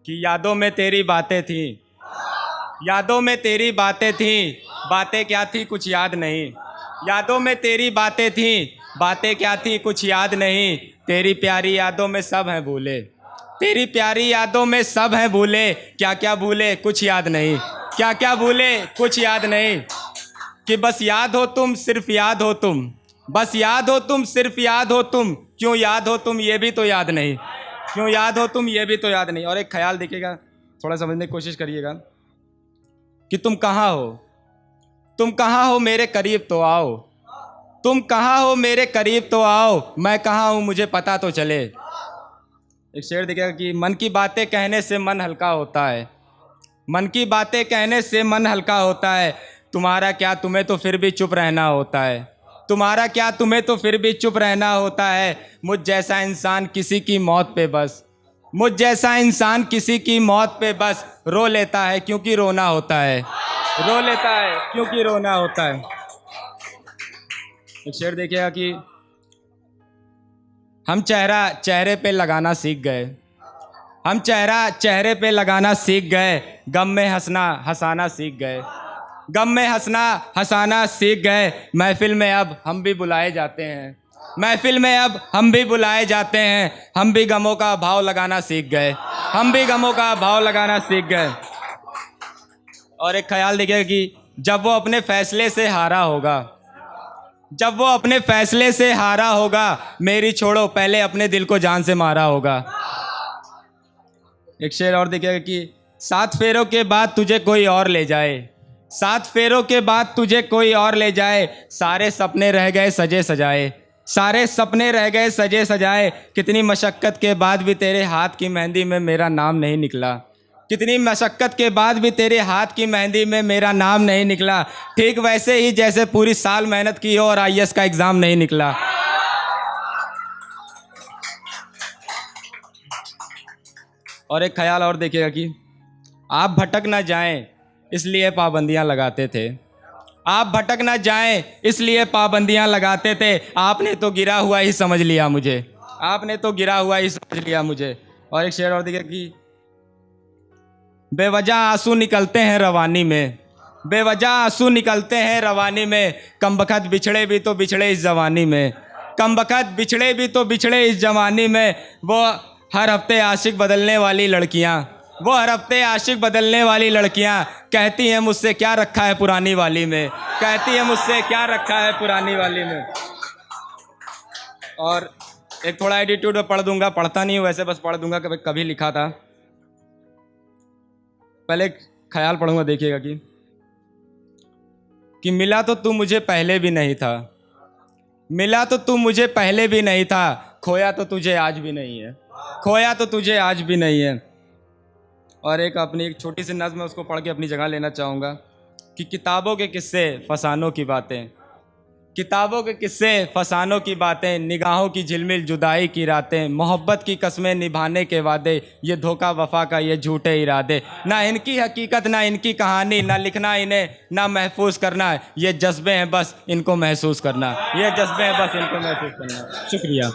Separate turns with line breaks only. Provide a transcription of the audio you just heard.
कि यादों में तेरी बातें थी, यादों में तेरी बातें थी, बातें क्या थी कुछ याद नहीं। यादों में तेरी बातें थी, बातें क्या थी कुछ याद नहीं। तेरी प्यारी यादों में सब हैं भूले, तेरी प्यारी यादों में सब हैं भूले। क्या क्या भूले कुछ याद नहीं, क्या क्या भूले कुछ याद नहीं। कि बस याद हो तुम, सिर्फ याद हो तुम, बस याद हो तुम, सिर्फ याद हो तुम। क्यों याद हो तुम ये भी तो याद नहीं, क्यों याद हो तुम ये भी तो याद नहीं। और एक ख्याल देखिएगा, थोड़ा समझने की कोशिश करिएगा कि तुम कहाँ हो, तुम कहाँ हो मेरे करीब तो आओ, तुम कहाँ हो मेरे करीब तो आओ। मैं कहाँ हूँ मुझे पता तो चले। एक शेर देखिएगा कि मन की बातें कहने से मन हल्का होता है, मन की बातें कहने से मन हल्का होता है। तुम्हारा क्या तुम्हें तो फिर भी चुप रहना होता है, तुम्हारा क्या तुम्हें तो फिर भी चुप रहना होता है। मुझ जैसा इंसान किसी की मौत पे बस, मुझ जैसा इंसान किसी की मौत पे बस रो लेता है क्योंकि रोना होता है, रो लेता है क्योंकि रोना होता है। एक शेर देखिएगा कि हम चेहरा चेहरे पे लगाना सीख गए, हम चेहरा चेहरे पे लगाना सीख गए। गम में हंसना हंसाना सीख गए, गम में हंसना हंसाना सीख गए। महफिल में अब हम भी बुलाए जाते हैं, महफिल में अब हम भी बुलाए जाते हैं। हम भी गमों का भाव लगाना सीख गए, हम भी गमों का भाव लगाना सीख गए। और एक ख्याल देखिए कि जब वो अपने फैसले से हारा होगा, जब वो अपने फैसले से हारा होगा, मेरी छोड़ो पहले अपने दिल को जान से मारा होगा। एक शेर और देखिएगा कि 7 फेरों के बाद तुझे कोई और ले जाए, 7 फेरों के बाद तुझे कोई और ले जाए। सारे सपने रह गए सजे सजाए, सारे सपने रह गए सजे सजाए। कितनी मशक्क़त के बाद भी तेरे हाथ की मेहंदी में मेरा नाम नहीं निकला, कितनी मशक्क़त के बाद भी तेरे हाथ की मेहंदी में मेरा नाम नहीं निकला। ठीक वैसे ही जैसे पूरी साल मेहनत की हो और आईएएस का एग्ज़ाम नहीं निकला। और एक ख्याल और देखिएगा कि आप भटक ना जाएं इसलिए पाबंदियां लगाते थे, आप भटक ना जाएं इसलिए पाबंदियां लगाते थे। आपने तो गिरा हुआ ही समझ लिया मुझे, आपने तो गिरा हुआ ही समझ लिया मुझे। और एक शेर और देखिए कि बेवजह आंसू निकलते हैं रवानी में, बेवजह आंसू निकलते हैं रवानी में। कमबख्त बिछड़े भी तो बिछड़े इस जवानी में, कमबख्त बिछड़े भी तो बिछड़े इस जवानी में। वो हर हफ्ते आशिक बदलने वाली लड़कियां, वो हर हफ्ते आशिक बदलने वाली लड़कियां कहती हैं मुझसे क्या रखा है पुरानी वाली में, कहती हैं मुझसे क्या रखा है पुरानी वाली में। और एक थोड़ा एटीट्यूड में पढ़ दूंगा, पढ़ता नहीं हूँ वैसे, बस पढ़ दूंगा, कभी कभी लिखा था। पहले एक ख्याल पढ़ूंगा देखिएगा कि मिला तो तू मुझे पहले भी नहीं था, मिला तो तू मुझे पहले भी नहीं था। खोया तो तुझे आज भी नहीं है, खोया तो तुझे आज भी नहीं है। और एक अपनी एक छोटी सी नज़्म है, उसको पढ़ के अपनी जगह लेना चाहूँगा कि किताबों के किस्से फसानों की बातें, किताबों के किस्से फसानों की बातें, निगाहों की झिलमिल जुदाई की रातें, मोहब्बत की कस्में निभाने के वादे, ये धोखा वफा का ये झूठे इरादे। ना इनकी हकीकत ना इनकी कहानी, ना लिखना इन्हें ना महफूज करना, ये जज्बे हैं बस इनको महसूस करना, ये जज्बे हैं बस इनको महसूस करना। शुक्रिया।